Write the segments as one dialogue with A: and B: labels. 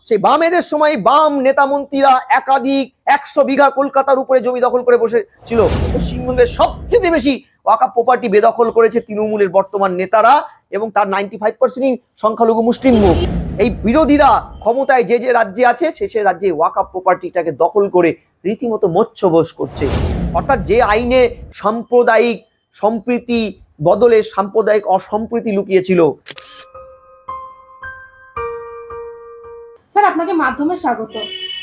A: সেই বামেদের সময় বাম নেতা মন্ত্রীরা একাধিক 100 বিঘা কলকাতার উপরে জমি দখল করে বসেছিল। পশ্চিমবঙ্গের সবচেয়ে বেশি ওয়াকাফ প্রপার্টি বেদখল করেছে তৃণমূলের বর্তমান নেতারা, এবং তার 95%ই সংখ্যালঘু মুসলিম মুখ। এই বিরোধীরা ক্ষমতায় যে যে রাজ্যে আছে সে রাজ্যে ওয়াকাফ প্রপার্টিটাকে দখল করে রীতিমতো মৎস্যভোজ করছে। অর্থাৎ যে আইনে সাম্প্রদায়িক সম্প্রীতি বদলে সাম্প্রদায়িক অসম্প্রীতি লুকিয়েছিল।
B: স্যার, আপনাকে মাধ্যমে স্বাগত।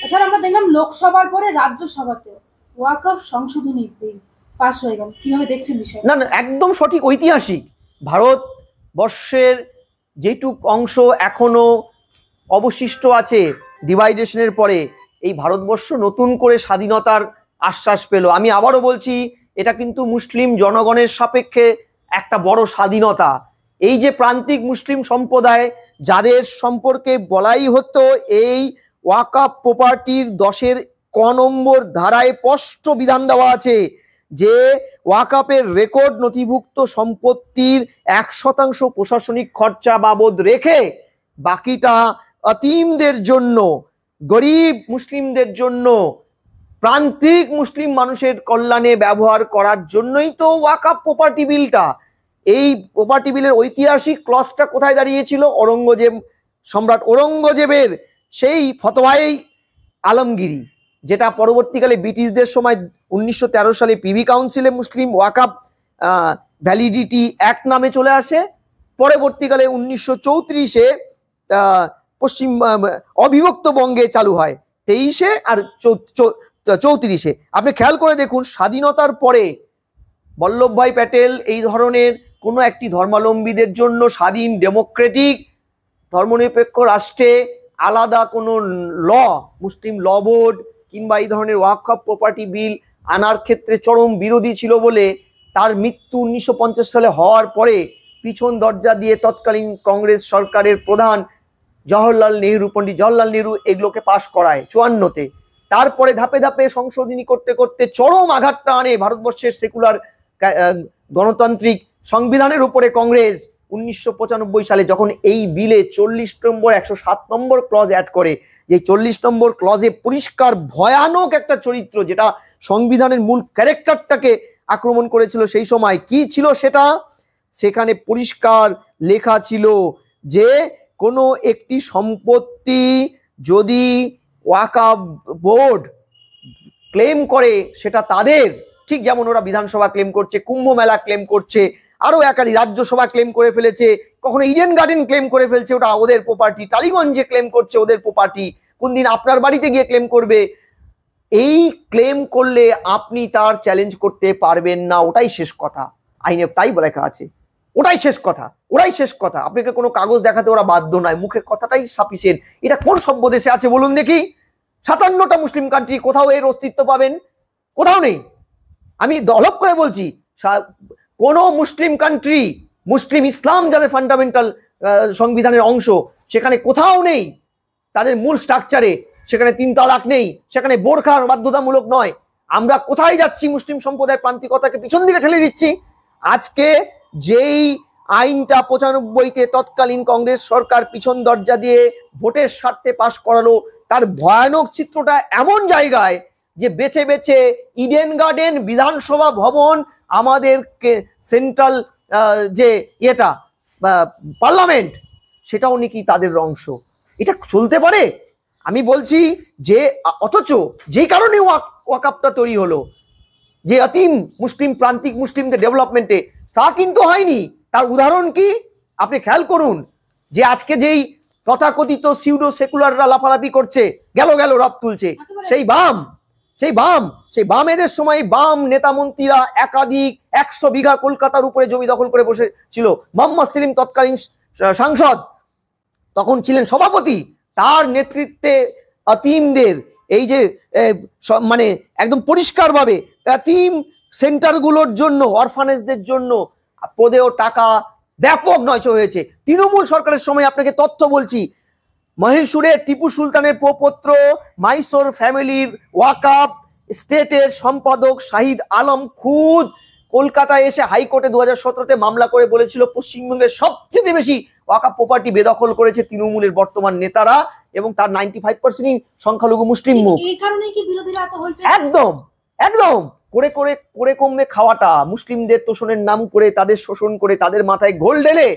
B: স্যার, আমরা দেখলাম লোকসভার পরে রাজ্যসভাতে ওয়াকফ সংশোধনী বিল পাস হয়ে গেল, কিভাবে দেখছেন বিষয়টা?
A: না, একদম সঠিক, ঐতিহাসিক। ভারতবর্ষের যেটুক অংশ এখনো অবশিষ্ট আছে ডিভাইডেশনের পরে, এই ভারতবর্ষ নতুন করে স্বাধীনতার আশ্বাস পেল। আমি আবারও বলছি, এটা কিন্তু মুসলিম জনগণের সাপেক্ষে একটা বড় স্বাধীনতা। এই যে প্রান্তিক মুসলিম সম্প্রদায়, যাদের সম্পর্কে বলাই হতো এই ওয়াকফ প্রপার্টির 10 ক নম্বর ধারায় স্পষ্ট বিধান দেওয়া আছে যে ওয়াকফের রেকর্ড নথিভুক্ত সম্পত্তির 1% প্রশাসনিক খরচা বাবদ রেখে বাকিটা অতীমদের জন্য, গরিব মুসলিমদের জন্য, প্রান্তিক মুসলিম মানুষের কল্যাণে ব্যবহার করার জন্যই তো ওয়াকফ প্রপার্টি বিলটা। এই প্রপার্টি বিলের ঐতিহাসিক ক্লজটা কোথায় দাঁড়িয়েছিল? সম্রাট ঔরঙ্গজেবের সেই ফতোয়ায়ে আলমগীরি, যেটা পরবর্তীকালে ব্রিটিশদের সময় 1913 সালে প্রিভি কাউন্সিলে মুসলিম ওয়াকফ ভ্যালিডিটি অ্যাক্ট নামে চলে আসে। পরবর্তীকালে 1934-এ পশ্চিম অবিভক্ত বঙ্গে চালু হয়, 23-এ আর 34-এ। আপনি খেয়াল করে দেখুন, স্বাধীনতার পরে বল্লভভাই প্যাটেল এই ধরনের কোনো একটি ধর্মাবলম্বীদের জন্য স্বাধীন ডেমোক্রেটিক ধর্মনিরপেক্ষ রাষ্ট্রে আলাদা কোনো মুসলিম ল বোর্ড কিংবা এই ধরনের ওয়াকফ প্রপার্টি বিল আনার ক্ষেত্রে চরম বিরোধী ছিল বলে তার মৃত্যু 1950 সালে হওয়ার পরে পিছন দরজা দিয়ে তৎকালীন কংগ্রেস সরকারের প্রধান পণ্ডিত জওহরলাল নেহরু এগুলোকে পাশ করায় 54-তে। তারপরে ধাপে ধাপে সংশোধনী করতে করতে চরম আঘাতটা আনে ভারতবর্ষের সেকুলার গণতান্ত্রিক সংবিধানের উপরে কংগ্রেস 1995 সালে, যখন এই বিলে 40 নম্বর 107 নম্বর ক্লজ অ্যাড করে। যে 40 নম্বর ক্লজে পরিষ্কার ভয়ানক একটা চরিত্র, যেটা সংবিধানের মূল ক্যারেক্টারটাকে আক্রমণ করেছিল সেই সময়। কি ছিল সেটা? সেখানে পরিষ্কার লেখা ছিল যে কোনো একটি সম্পত্তি যদি ওয়াকফ বোর্ড ক্লেম করে সেটা তাদের, ঠিক যেমন ওরা বিধানসভা ক্লেম করছে, কুম্ভ মেলা ক্লেম করছে, আরো একাধিক রাজ্যসভা ক্লেম করে ফেলেছে, কখনো ইডেন গার্ডেন ক্লেম করে ফেলছে, ওটা ওদের প্রপার্টি, টালিগঞ্জে ক্লেম করছে ওদের প্রপার্টি, কোন দিন আপনার বাড়িতে গিয়ে ক্লেম করবে। এই ক্লেম করলে আপনি তার চ্যালেঞ্জ করতে পারবেন না, ওটাই শেষ কথা। আইনে তাই লেখা আছে, ওটাই শেষ কথা, ওরাই শেষ কথা। আপনাকে কোনো কাগজ দেখাতে ওরা বাধ্য নয়, মুখের কথাটাই সাফিসিয়েন্ট। এটা কোন সভ্য দেশে আছে বলুন দেখি? 57টা মুসলিম কান্ট্রি, কোথাও এর অস্তিত্ব পাবেন? কোথাও নেই। আমি দলপ করে বলছি, কোন মুসলিম কান্ট্রি, মুসলিম ইসলাম যাদের ফান্ডামেন্টাল সংবিধানের অংশ, সেখানে কোথাও নেই। তাদের মূল স্ট্রাকচারে সেখানে 3 তালাক নেই, সেখানে বোরখা বাধ্যতামূলক নয়। আমরা কোথায় যাচ্ছি? মুসলিম সম্প্রদায়ের প্রান্তিকতাকে পিছন দিকে ঠেলে দিচ্ছি। আজকে যেই আইনটা 95-তে তৎকালীন কংগ্রেস সরকার পিছন দরজা দিয়ে ভোটের স্বার্থে পাশ করালো, তার ভয়ানক চিত্রটা এমন জায়গায় যে বেছে বেছে ইডেন গার্ডেন, বিধানসভা ভবন, আমাদের সেন্ট্রাল যে পার্লামেন্ট, সেটাও নাকি তাদের অংশ। এটা চলতে পারে? আমি বলছি যে অথচ যেই কারণে ওয়াকফটা তৈরি হলো, যে অতীম মুসলিম প্রান্তিক মুসলিমদের ডেভেলপমেন্টে, তা কিন্তু হয়নি। তার উদাহরণ কি? আপনি খেয়াল করুন যে আজকে যেই তথাকথিত সিউডো সেকুলাররা লাফালাফি করছে, গেল রব তুলছে, সেই বামেদের সময় বাম নেতা মন্ত্রীরা একাধিক 100 বিঘা কলকাতার উপরে জমি দখল করে বসেছিল। মোহাম্মদ সেলিম তৎকালীন সাংসদ, তখন ছিলেন সভাপতি, তার নেতৃত্বে অতীমদের এই যে মানে একদম পরিষ্কারভাবে অতীম সেন্টারগুলোর জন্য, অরফানেজদের জন্য পদেও টাকা ব্যাপক নয়তো হয়েছে। তৃণমূল সরকারের সময় আপনাকে তথ্য বলছি, মহীশূরে টিপু সুলতানের প্রপৌত্র মাইসোর ফ্যামিলির ওয়াকফ স্টেটের সম্পাদক শাহিদ আলম খুদ কলকাতায় এসে হাইকোর্টে 2017-তে মামলা করে বলেছিল পশ্চিমবঙ্গের সবচেয়ে বেশি ওয়াকফ প্রপার্টি বেদখল করেছে তৃণমূলের বর্তমান নেতারা, এবং তার 95%ই সংখ্যালঘু মুসলিম মুখ।
B: এই কারণেই কি বিরোধীরা এত হয়েছে?
A: একদম একদম করে করে করে কমে খাওয়াটা, মুসলিমদের তোষণের নাম করে, তাদের শোষণ করে, তাদের মাথায় ঘোল ঢেলে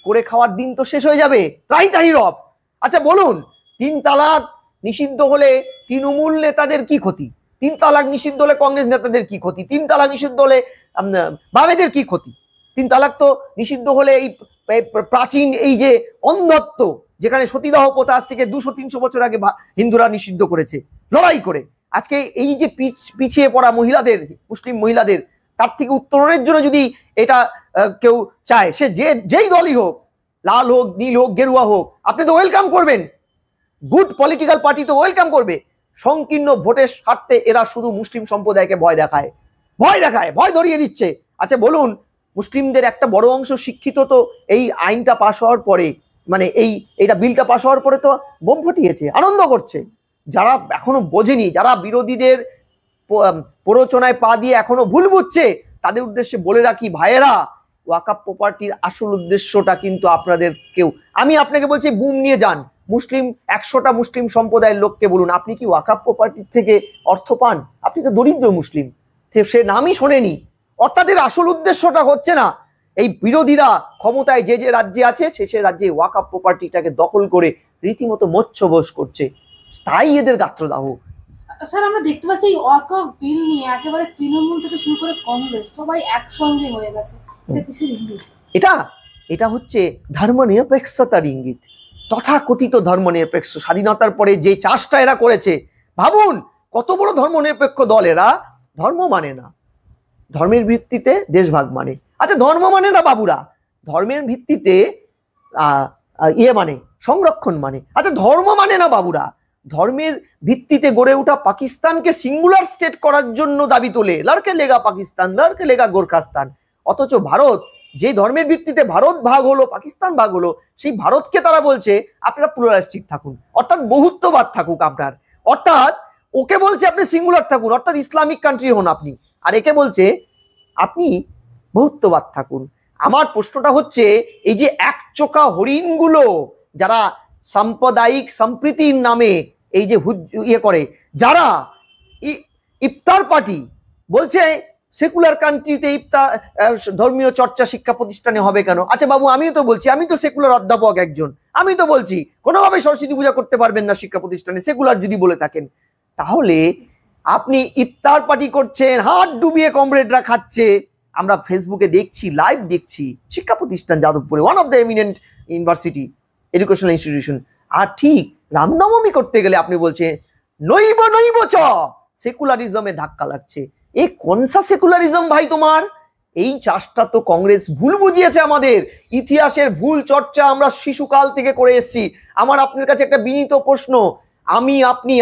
A: করে খাওয়ার দিন তো শেষ হয়ে যাবে। ত্রাহি তাহি রব। আচ্ছা বলুন, 3 তালাক নিষিদ্ধ হলে তৃণমূল নেতাদের কি ক্ষতি? 3 তালাক নিষিদ্ধ হলে কংগ্রেস নেতাদের কি ক্ষতি? 3 তালাক নিষিদ্ধ হলে বামেদের কি ক্ষতি? 3 তালাক তো নিষিদ্ধ হলে এই প্রাচীন এই যে অন্ধত্ব, যেখানে সতীদাহ প্রথা আজ থেকে 200-300 বছর আগে হিন্দুরা নিষিদ্ধ করেছে লড়াই করে, আজকে এই যে পিছিয়ে পড়া মহিলাদের, মুসলিম মহিলাদের, তার থেকে উত্তরণের জন্য যদি এটা কেউ চায়, সে যেই দলই হোক, লাল হোক, নীল হোক, গেরুয়া হোক, আপনি তো ওয়েলকাম করবেন। গুড পলিটিক্যাল পার্টি তো ওয়েলকাম করবে। সংকীর্ণ ভোটের স্বার্থে এরা শুধু মুসলিম সম্প্রদায়কে ভয় দেখায়, ভয় ধরিয়ে দিচ্ছে। আচ্ছা বলুন, মুসলিমদের একটা বড় অংশ শিক্ষিত তো এই আইনটা পাশ হওয়ার পরে, মানে এইটা বিলটা পাশ হওয়ার পরে তো বোম ফাটিয়েছে, আনন্দ করছে। যারা এখনো বোঝেনি, যারা বিরোধীদের প্ররোচনায় পা দিয়ে এখনো ভুল বুঝছে, তাদের উদ্দেশ্যে বলে রাখি, ভাইয়েরা, ওয়াকফ প্রপার্টির আসল উদ্দেশ্যটা কিন্তু আপনাদের কেউ, আমি আপনাকে বলছি, বুম নিয়ে যান, মুসলিম 100টা মুসলিম সম্প্রদায়ের লোককে বলুন, আপনি কি ওয়াকফ প্রপার্টির থেকে অর্থ পান? আপনি তো দরিদ্র মুসলিম, সে নামই শোনেনি। অর্থাৎ এর আসল উদ্দেশ্যটা হচ্ছে না এই বিরোধীরা ক্ষমতায় যে যে রাজ্যে আছে সে রাজ্যে ওয়াকফ প্রপার্টিটাকে দখল করে রীতিমতো মৎস্যভোজ করছে, তাই এদের গাত্রদাহ।
B: স্যার আমরা দেখতে পাচ্ছি এই ওয়াকফ বিল নিয়ে একেবারে তৃণমূল থেকে শুরু করে কংগ্রেস সবাই একসঙ্গে হয়ে গেছে। এটা কিসের ইঙ্গিত?
A: এটা হচ্ছে ধর্মনিরপেক্ষতার ইঙ্গিত, তথাকথিত ধর্মনিরপেক্ষ। স্বাধীনতার পরে যে চাষটা এরা করেছে, ভাবুন কত বড় ধর্মনিরপেক্ষ দল এরা। ধর্ম মানে না, ধর্মের ভিত্তিতে দেশভাগ মানে। আচ্ছা ধর্ম মানে না বাবুরা, ধর্মের ভিত্তিতে মানে সংরক্ষণ মানে। আচ্ছা ধর্ম মানে না বাবুরা, ধর্মের ভিত্তিতে গড়ে ওঠা পাকিস্তানকে সিঙ্গুলার স্টেট করার জন্য দাবি তোলে, লড়কে লেগা পাকিস্তান, লড়কে লেগা গোরখাস্তান। অথচ ভারত, যে ধর্মের ভিত্তিতে ভারত ভাগ হলো, পাকিস্তান ভাগ হলো, সেই ভারতকে তারা বলছে আপনারা প্লুরালিস্টিক থাকুন, অর্থাৎ বহুত্ববাদ থাকুক আপনার, অর্থাৎ ওকে বলছে আপনি সিঙ্গুলার থাকুন, অর্থাৎ ইসলামিক কান্ট্রি হন আপনি, আর একে বলছে আপনি বহুত্ববাদ থাকুন। আমার প্রশ্নটা হচ্ছে, এই যে একচোখা হরিণগুলো যারা সাম্প্রদায়িক সম্প্রীতির নামে এই যে করে, যারা ইফতার পার্টি বলছে সেকুলার কান্ট্রিতে ইফতার ধর্মীয় চর্চা শিক্ষা প্রতিষ্ঠানে হবে কেন? আচ্ছা বাবু, আমিও তো বলছি, আমি তো সেকুলার অধ্যাপক একজন, আমি তো বলছি কোনোভাবে সরস্বতী পূজা করতে পারবেন না শিক্ষা প্রতিষ্ঠানে, সেকুলার যদি বলে থাকেন। তাহলে আপনি ইফতার পার্টি করছেন, হাত ডুবিয়ে কমরেডরা খাচ্ছে, আমরা ফেসবুকে দেখছি, লাইভ দেখছি, শিক্ষা প্রতিষ্ঠান যাদবপুরে, one of the eminent university educational institution. আর ঠিক রামনবমী করতে গেলে আপনি বলছেন নইব নইব চ, সেকুলারিজমে ধাক্কা লাগছে। এই কোনসা সেকুলারিজম ভাই তোমার? এই চাষটা তো কংগ্রেস ভুল বুঝিয়েছে আমাদের। ইতিহাসের ভুল চর্চা আমরা শিশুকাল থেকে করে এসেছি। আমার আপনার কাছে একটা বিনীত প্রশ্ন,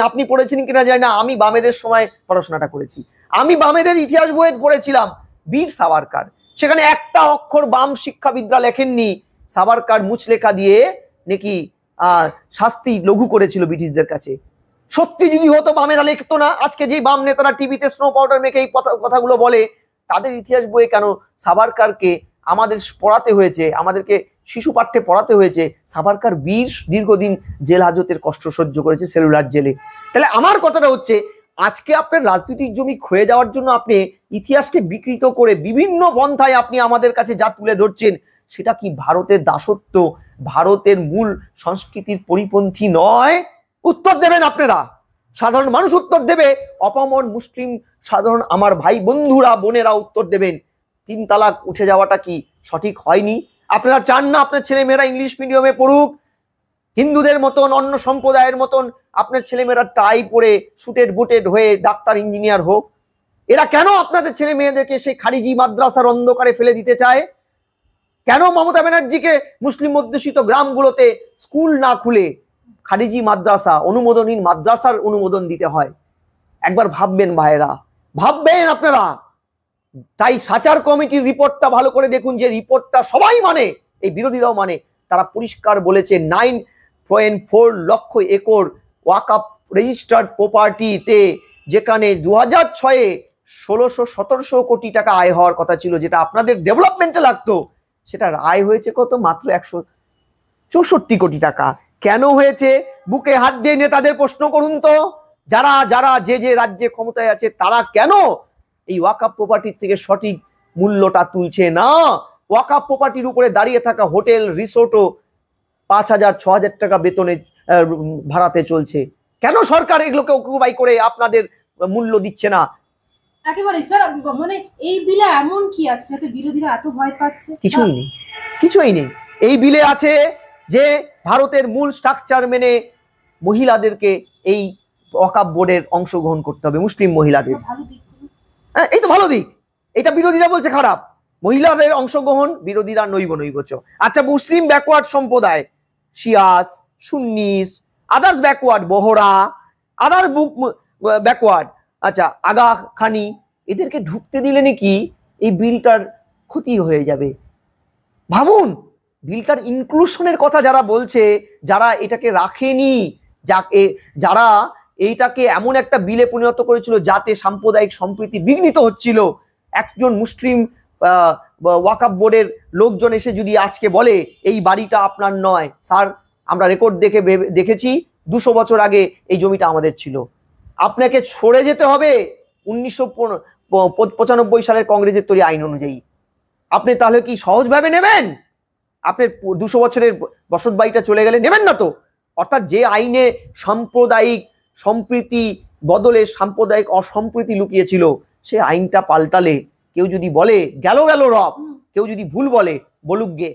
A: আপনি পড়েছেন কিনা জানি না, আমি বামেদের সময় পড়াশোনাটা করেছি, আমি বামেদের ইতিহাস বইয়ে পড়েছিলাম বীর সাভারকার, সেখানে একটা অক্ষর বাম শিক্ষাবিদরা লেখেননি। সাভারকার মুচলেখা দিয়ে নাকি শাস্তি লঘু করেছিল ব্রিটিশদের কাছে। সত্যি যদি হতো বামেরা লিখতো না। আজকে যে বাম নেতারা টিভিতে স্নো পাউডার মেখে এই কথাগুলো বলে, তাদের ইতিহাস বইয়ে কেন সাভারকারকে আমাদের পড়াতে হয়েছে, আমাদেরকে শিশু পাঠ্যে পড়াতে হয়েছে? সাভারকার বীর দীর্ঘদিন জেল হাজতের কষ্ট সহ্য করেছে সেলুলার জেলে। তাহলে আমার কথাটা হচ্ছে, আজকে আপনার রাজনৈতিক জমি ক্ষয়ে যাওয়ার জন্য আপনি ইতিহাসকে বিকৃত করে বিভিন্ন পন্থায় আপনি আমাদের কাছে যা তুলে ধরছেন, সেটা কি ভারতের দাসত্ব, ভারতের মূল সংস্কৃতির পরিপন্থী নয়? উত্তর দেবেন আপনারা, সাধারণ মানুষ উত্তর দেবে, অপামর মুসলিম সাধারণ আমার ভাই বন্ধুরা বোনেরা উত্তর দেবেন। 3 তালাক উঠে যাওয়াটা কি সঠিক হয়নি? আপনারা চান না আপনার ছেলেমেয়েরা ইংলিশ মিডিয়ামে পড়ুক, হিন্দুদের মতন, অন্য সম্প্রদায়ের মতন আপনার ছেলেমেয়েরা টাই পরে সুটেড বুটেড হয়ে ডাক্তার ইঞ্জিনিয়ার হোক? এরা কেন আপনাদের ছেলে মেয়েদেরকে সেই খারিজি মাদ্রাসার অন্ধকারে ফেলে দিতে চায়? কেন মমতা ব্যানার্জিকে মুসলিম অধ্যুষিত গ্রামগুলোতে স্কুল না খুলে খারিজি মাদ্রাসা, অনুমোদনহীন মাদ্রাসার অনুমোদন দিতে হয়? একবার ভাববেন ভাইয়েরা, ভাববেন আপনারা। তাই সাচার কমিটির রিপোর্টটা ভালো করে দেখুন, যে রিপোর্টটা সবাই মানে, এই বিরোধীরাও মানে। তারা পরিষ্কার বলেছে 9.4 লক্ষ একর ওয়াকফ রেজিস্টার্ড প্রপার্টিতে, যেখানে 2006-এ 1600-1700 কোটি টাকা আয় হওয়ার কথা ছিল, যেটা আপনাদের ডেভেলপমেন্টে লাগতো, সেটার আয় হয়েছে কত? মাত্র 164 কোটি টাকা। কেন হয়েছে? বুকে হাত দিয়ে নেতাদের প্রশ্ন করুন তো, যারা যারা যে যে রাজ্যে ক্ষমতায় আছে তারা কেন এই ওয়াকফ প্রপার্টির থেকে সঠিক মূল্যটা তুলছে না? ওয়াকফ প্রপার্টির উপরে দাঁড়িয়ে থাকা হোটেল রিসোর্টও 5000-6000 টাকা বেতনে ভাড়াতে চলছে। কেন সরকার এগুলোকে অকুপাই করে আপনাদের মূল্য দিচ্ছে না?
B: একেবারে স্যার, মানে এই বিলে এমন কি আছে যাতে বিরোধীরা এত ভয় পাচ্ছে?
A: কিছুই নেই, কিছুই নেই। এই বিলে আছে যে ভারতের মূল স্ট্রাকচার মেনে মহিলাদেরকে এই ওয়াকফ বোর্ডের অংশগ্রহণ করতে হবে, মুসলিম মহিলাদের।
B: ভালো দিকগুলো।
A: হ্যাঁ, এই তো ভালো দিক। এটা বিরোধীরা বলছে খারাপ। মহিলাদের অংশগ্রহণ, বিরোধীরা নৈবচ। আচ্ছা, মুসলিম ব্যাকওয়ার্ড সম্প্রদায়, শিয়াস, সুন্নিস, আদার্স ব্যাকওয়ার্ড, বহরা, আদার বুক ব্যাকওয়ার্ড, আচ্ছা আগা খানি, এদেরকে ঢুকতে দিলে নাকি এই বিলটার ক্ষতি হয়ে যাবে। ভাবুন, বিলটার ইনক্লুশনের কথা যারা বলছে, যারা এটাকে রাখেনি, যারা এইটাকে এমন একটা বিলে পরিণত করেছিল যাতে সাম্প্রদায়িক সম্প্রীতি বিঘ্নিত হচ্ছিল, একজন মুসলিম ওয়াকফ বোর্ডের লোকজন এসে যদি আজকে বলে এই বাড়িটা আপনার নয়, স্যার আমরা রেকর্ড দেখেছি 200 বছর আগে এই জমিটা আমাদের ছিল, আপনাকে সরে যেতে হবে 1995 সালের কংগ্রেসের তৈরি আইন অনুযায়ী। আপনি তাহলে কি সহজভাবে নেবেন? আপনার 200 বছরের বসত বাড়িটা চলে গেলে নেবেন না তো। অর্থাৎ যে আইনে সাম্প্রদায়িক সম্প্রীতি বদলে সাম্প্রদায়িক অসম্প্রীতি লুকিয়েছিল, সে আইনটা পাল্টালে কেউ যদি বলে গেল রব, কেউ যদি ভুল বলে বলুক গে।